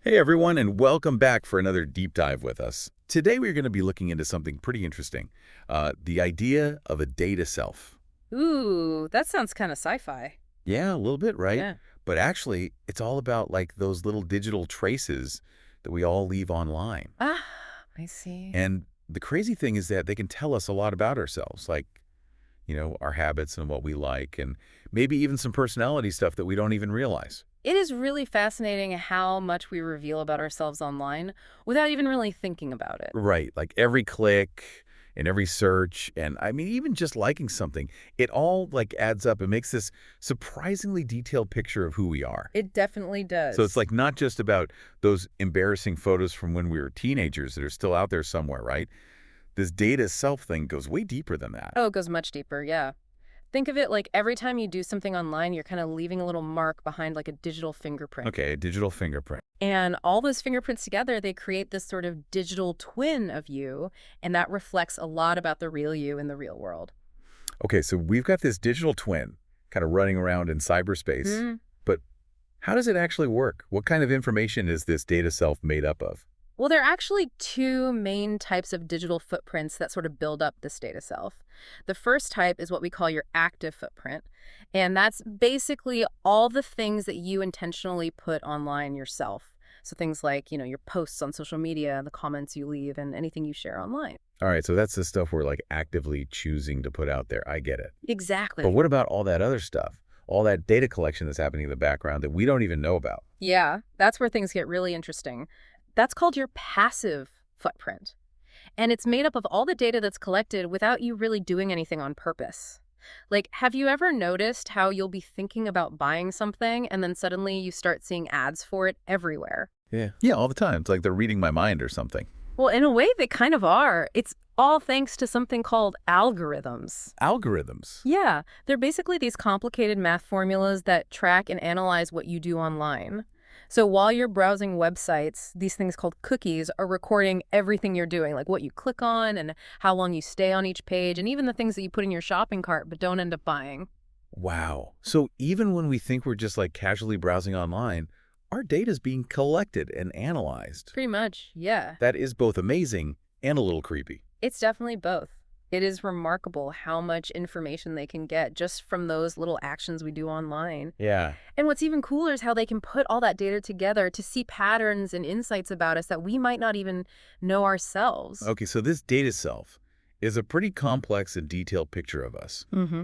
Hey everyone, and welcome back for another deep dive with us. Today we're going to be looking into something pretty interesting, the idea of a data self. Ooh, that sounds kind of sci-fi. Yeah, a little bit, right? Yeah. But actually, it's all about like those little digital traces that we all leave online. Ah, I see. And the crazy thing is that they can tell us a lot about ourselves, like, our habits and what we like, and maybe even some personality stuff that we don't even realize. It is really fascinating how much we reveal about ourselves online without even really thinking about it. Right, like every click and every search, and I mean, even just liking something, it all like adds up and makes this surprisingly detailed picture of who we are. It definitely So it's does. like not just about those embarrassing photos from when we were teenagers that are still out there somewhere, right? This data self thing goes way deeper than that. Oh, it goes much deeper, yeah. Think of it like every time you do something online, you're kind of leaving a little mark behind like a digital fingerprint. Okay, a digital fingerprint. And all those fingerprints together, they create this sort of digital twin of you, and that reflects a lot about the real you in the real world. Okay, so we've got this digital twin kind of running around in cyberspace, Hmm. but how does it actually work? What kind of information is this data self made up of? Well, there are actually two main types of digital footprints that sort of build up this data self. The first type is what we call your active footprint, and that's basically all the things that you intentionally put online yourself. So things like, your posts on social media, the comments you leave, and anything you share online. All right, so that's the stuff we're like actively choosing to put out there. I get it. But Exactly. what about all that other stuff? All that data collection that's happening in the background that we don't even know about? Yeah, that's where things get really interesting. That's called your passive footprint. And it's made up of all the data that's collected without you really doing anything on purpose. Like, have you ever noticed how you'll be thinking about buying something and then suddenly you start seeing ads for it everywhere? Yeah. Yeah, all the time. It's like they're reading my mind or something. Well, in a way, they kind of are. It's all thanks to something called algorithms. Algorithms. Yeah, they're basically these complicated math formulas that track and analyze what you do online. So while you're browsing websites, these things called cookies are recording everything you're doing, like what you click on and how long you stay on each page, and even the things that you put in your shopping cart but don't end up buying. Wow. So even when we think we're just like casually browsing online, our data is being collected and analyzed. Pretty much, yeah. That is both amazing and a little creepy. It's definitely both. It is remarkable how much information they can get just from those little actions we do online. Yeah. And what's even cooler is how they can put all that data together to see patterns and insights about us that we might not even know ourselves. Okay, so this data self is a pretty complex and detailed picture of us. Mm-hmm.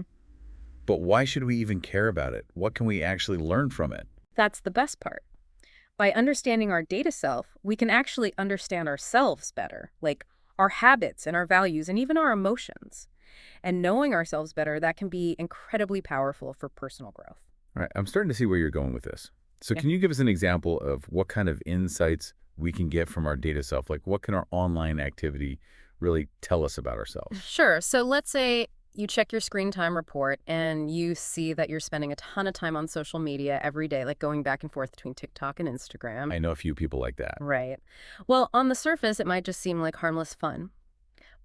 But why should we even care about it? What can we actually learn from it? That's the best part. By understanding our data self, we can actually understand ourselves better, like our habits and our values and even our emotions. And knowing ourselves better, that can be incredibly powerful for personal growth. All right, I'm starting to see where you're going with this. So Yeah. can you give us an example of what kind of insights we can get from our data self? Like what can our online activity really tell us about ourselves? Sure. So let's say you check your screen time report and you see that you're spending a ton of time on social media every day, like going back and forth between TikTok and Instagram. I know a few people like that. Right. Well, on the surface, it might just seem like harmless fun.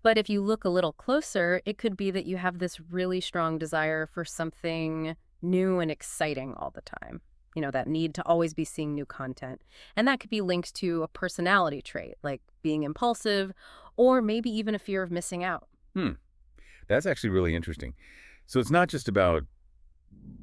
But if you look a little closer, it could be that you have this really strong desire for something new and exciting all the time. That need to always be seeing new content. And that could be linked to a personality trait, like being impulsive, or maybe even a fear of missing out. Hmm. That's actually really interesting. So it's not just about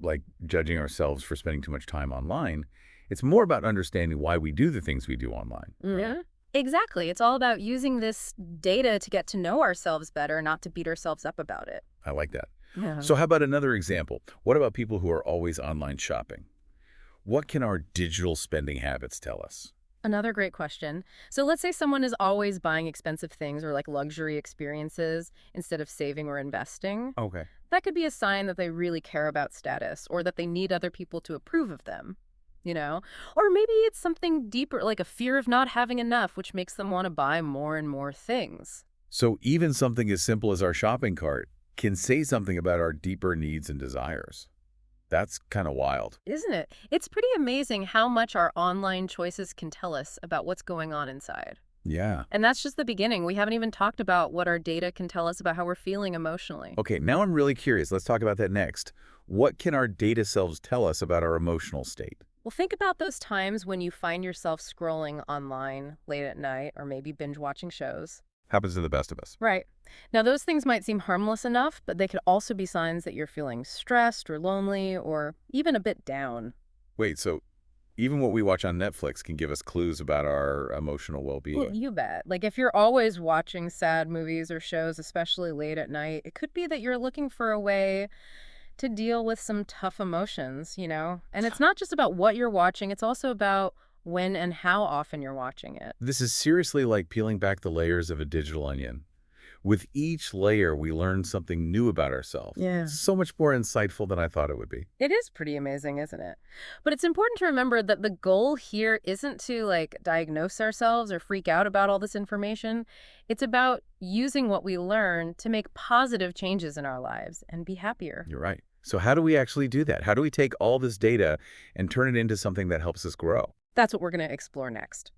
like judging ourselves for spending too much time online. It's more about understanding why we do the things we do online. Yeah. Exactly. It's all about using this data to get to know ourselves better, not to beat ourselves up about it. I like that. Yeah. So how about another example? What about people who are always online shopping? What can our digital spending habits tell us? Another great question. So let's say someone is always buying expensive things or like luxury experiences instead of saving or investing. Okay. That could be a sign that they really care about status or that they need other people to approve of them, you know? Or maybe it's something deeper, like a fear of not having enough, which makes them want to buy more and more things. So even something as simple as our shopping cart can say something about our deeper needs and desires. That's kind of wild. Isn't it? It's pretty amazing how much our online choices can tell us about what's going on inside. Yeah. And that's just the beginning. We haven't even talked about what our data can tell us about how we're feeling emotionally. Okay, now I'm really curious. Let's talk about that next. What can our data selves tell us about our emotional state? Well, think about those times when you find yourself scrolling online late at night or maybe binge watching shows. Happens to the best of us. Right. Now, those things might seem harmless enough, but they could also be signs that you're feeling stressed or lonely or even a bit down. Wait, so even what we watch on Netflix can give us clues about our emotional Well, well-being? you bet. Like, if you're always watching sad movies or shows, especially late at night, it could be that you're looking for a way to deal with some tough emotions. And it's not just about what you're watching, it's also about when and how often you're watching it. This is seriously like peeling back the layers of a digital onion. With each layer, we learn something new about ourselves. Yeah. So much more insightful than I thought it would be. It is pretty amazing, isn't it? But it's important to remember that the goal here isn't to like diagnose ourselves or freak out about all this information. It's about using what we learn to make positive changes in our lives and be happier. You're right. So how do we actually do that? How do we take all this data and turn it into something that helps us grow? That's what we're going to explore next.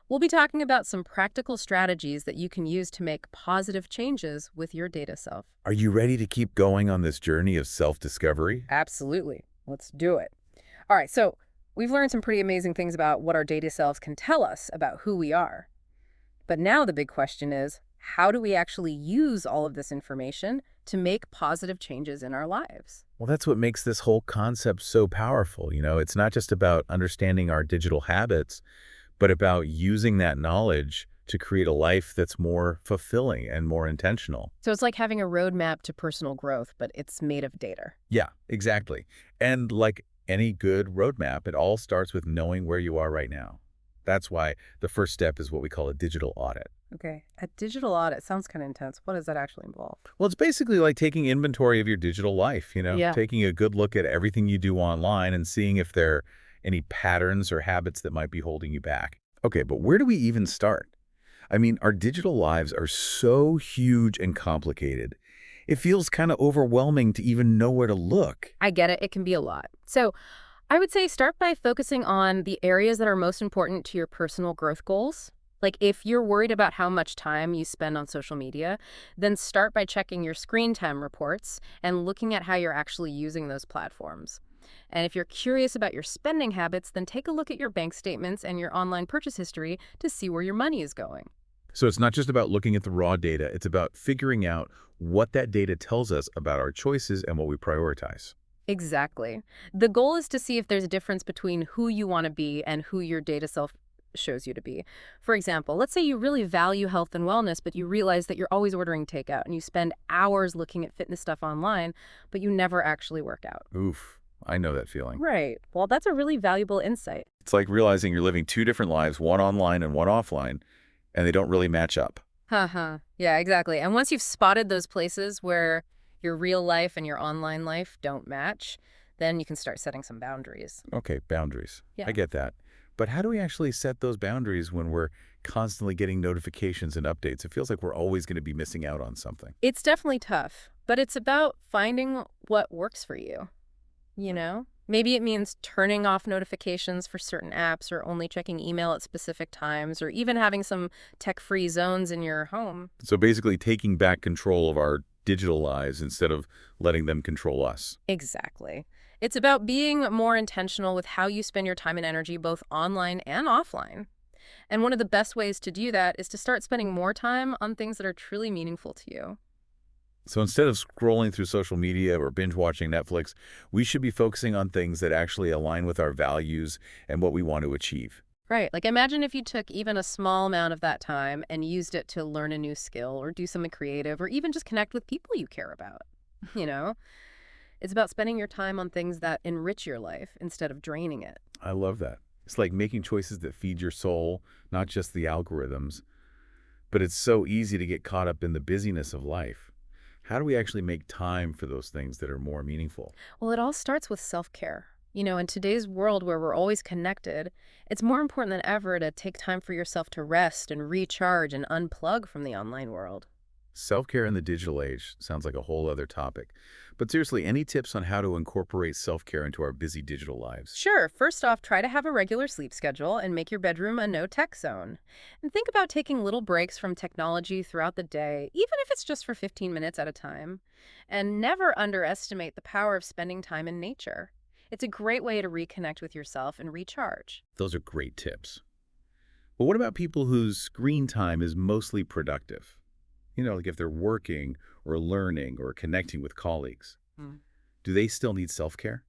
We'll be talking about some practical strategies that you can use to make positive changes with your data self. Are you ready to keep going on this journey of self-discovery? Absolutely. Let's do it. All right, so we've learned some pretty amazing things about what our data selves can tell us about who we are. But now the big question is, how do we actually use all of this information to make positive changes in our lives? Well, that's what makes this whole concept so powerful. It's not just about understanding our digital habits, but about using that knowledge to create a life that's more fulfilling and more intentional. So it's like having a roadmap to personal growth, but it's made of data. Yeah, exactly. And like any good roadmap, it all starts with knowing where you are right now. That's why the first step is what we call a digital audit. Okay, a digital audit sounds kind of intense. What does that actually involve? Well, it's basically like taking inventory of your digital life, Yeah. taking a good look at everything you do online and seeing if there are any patterns or habits that might be holding you back. Okay, but where do we even start? I mean, our digital lives are so huge and complicated. It feels kind of overwhelming to even know where to look. I get it. It can be a lot. So I would say start by focusing on the areas that are most important to your personal growth goals. Like if you're worried about how much time you spend on social media, then start by checking your screen time reports and looking at how you're actually using those platforms. And if you're curious about your spending habits, then take a look at your bank statements and your online purchase history to see where your money is going. So it's not just about looking at the raw data, it's about figuring out what that data tells us about our choices and what we prioritize. Exactly. The goal is to see if there's a difference between who you want to be and who your data self shows you to be. For example, let's say you really value health and wellness, but you realize that you're always ordering takeout and you spend hours looking at fitness stuff online, but you never actually work out. Oof, I know that feeling. Right. Well, that's a really valuable insight. It's like realizing you're living two different lives, one online and one offline, and they don't really match up. Haha. Yeah, exactly. And once you've spotted those places where your real life and your online life don't match, then you can start setting some boundaries. Okay, boundaries. Yeah. I get that. But how do we actually set those boundaries when we're constantly getting notifications and updates? It feels like we're always going to be missing out on something. It's definitely tough, but it's about finding what works for you. Maybe it means turning off notifications for certain apps or only checking email at specific times or even having some tech-free zones in your home. So basically taking back control of our digital lives instead of letting them control us. Exactly. It's about being more intentional with how you spend your time and energy both online and offline. And one of the best ways to do that is to start spending more time on things that are truly meaningful to you. So instead of scrolling through social media or binge watching Netflix, we should be focusing on things that actually align with our values and what we want to achieve. Right. Like imagine if you took even a small amount of that time and used it to learn a new skill or do something creative or even just connect with people you care about. You know, it's about spending your time on things that enrich your life instead of draining it. I love that. It's like making choices that feed your soul, not just the algorithms. But it's so easy to get caught up in the busyness of life. How do we actually make time for those things that are more meaningful? Well, it all starts with self-care. In today's world where we're always connected, it's more important than ever to take time for yourself to rest and recharge and unplug from the online world. Self-care in the digital age sounds like a whole other topic. But seriously, any tips on how to incorporate self-care into our busy digital lives? Sure, first off, try to have a regular sleep schedule and make your bedroom a no-tech zone. And think about taking little breaks from technology throughout the day, even if it's just for 15 minutes at a time. And never underestimate the power of spending time in nature. It's a great way to reconnect with yourself and recharge. Those are great tips. But what about people whose screen time is mostly productive? Like if they're working or learning or connecting with colleagues. Do they still need self-care?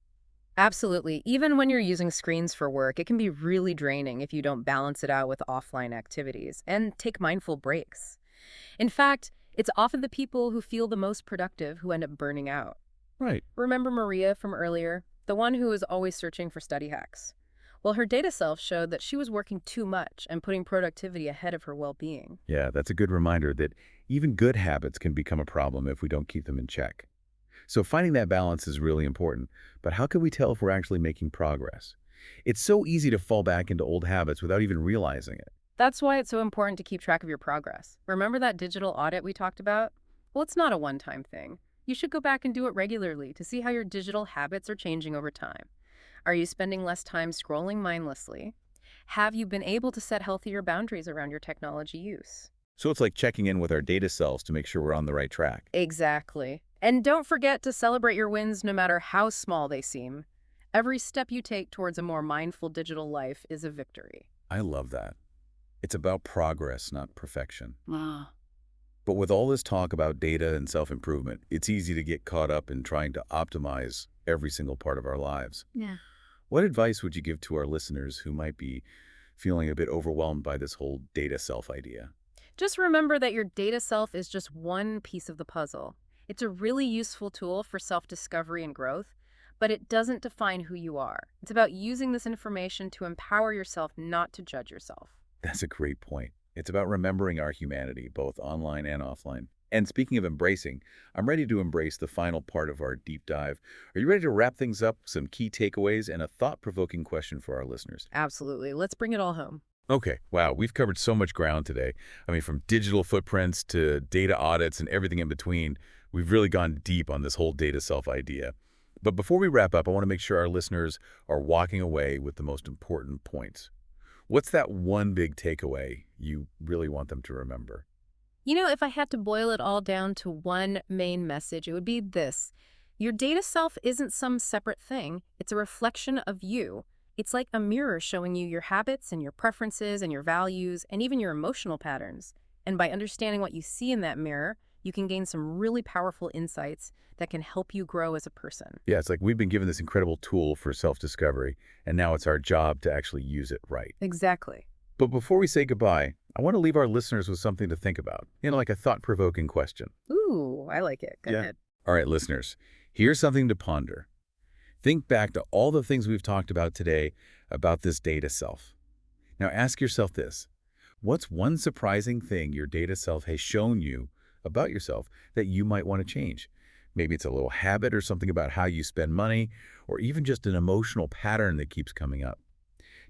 Absolutely. Even when you're using screens for work, it can be really draining if you don't balance it out with offline activities and take mindful breaks. In fact, it's often the people who feel the most productive who end up burning out. Right. Remember Maria from earlier? The one who was always searching for study hacks. Well, her data self showed that she was working too much and putting productivity ahead of her well-being. Yeah, that's a good reminder that even good habits can become a problem if we don't keep them in check. So finding that balance is really important. But how can we tell if we're actually making progress? It's so easy to fall back into old habits without even realizing it. That's why it's so important to keep track of your progress. Remember that digital audit we talked about? Well, it's not a one-time thing. You should go back and do it regularly to see how your digital habits are changing over time. Are you spending less time scrolling mindlessly? Have you been able to set healthier boundaries around your technology use? So it's like checking in with our data selves to make sure we're on the right track. Exactly. And don't forget to celebrate your wins no matter how small they seem. Every step you take towards a more mindful digital life is a victory. I love that. It's about progress, not perfection. Wow. But with all this talk about data and self-improvement, it's easy to get caught up in trying to optimize every single part of our lives. Yeah. What advice would you give to our listeners who might be feeling a bit overwhelmed by this whole data self idea? Just remember that your data self is just one piece of the puzzle. It's a really useful tool for self-discovery and growth, but it doesn't define who you are. It's about using this information to empower yourself, not to judge yourself. That's a great point. It's about remembering our humanity, both online and offline. And speaking of embracing, I'm ready to embrace the final part of our deep dive. Are you ready to wrap things up, some key takeaways, and a thought-provoking question for our listeners? Absolutely. Let's bring it all home. Okay, wow, we've covered so much ground today. I mean, from digital footprints to data audits and everything in between, we've really gone deep on this whole data self idea. But before we wrap up, I want to make sure our listeners are walking away with the most important points. What's that one big takeaway you really want them to remember? If I had to boil it all down to one main message, it would be this. Your data self isn't some separate thing. It's a reflection of you. It's like a mirror showing you your habits and your preferences and your values and even your emotional patterns. And by understanding what you see in that mirror, you can gain some really powerful insights that can help you grow as a person. Yeah, it's like we've been given this incredible tool for self-discovery, and now it's our job to actually use it right. Exactly. But before we say goodbye, I want to leave our listeners with something to think about, like a thought-provoking question. Ooh, I like it. Go ahead. All right, listeners, here's something to ponder. Think back to all the things we've talked about today about this data self. Now ask yourself this. What's one surprising thing your data self has shown you about yourself that you might want to change? Maybe it's a little habit or something about how you spend money, or even just an emotional pattern that keeps coming up.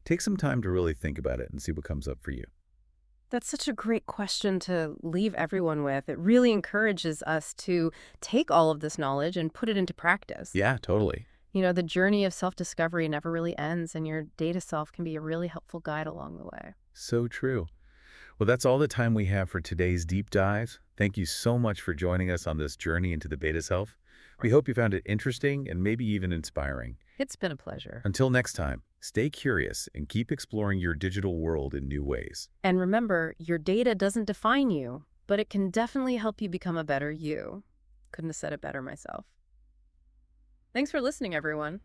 Take some time to really think about it and see what comes up for you. That's such a great question to leave everyone with. It really encourages us to take all of this knowledge and put it into practice. Yeah, totally. The journey of self-discovery never really ends, and your data self can be a really helpful guide along the way. So true. Well, that's all the time we have for today's deep dive. Thank you so much for joining us on this journey into the beta self. We hope you found it interesting and maybe even inspiring. It's been a pleasure. Until next time, stay curious and keep exploring your digital world in new ways. And remember, your data doesn't define you, but it can definitely help you become a better you. Couldn't have said it better myself. Thanks for listening, everyone.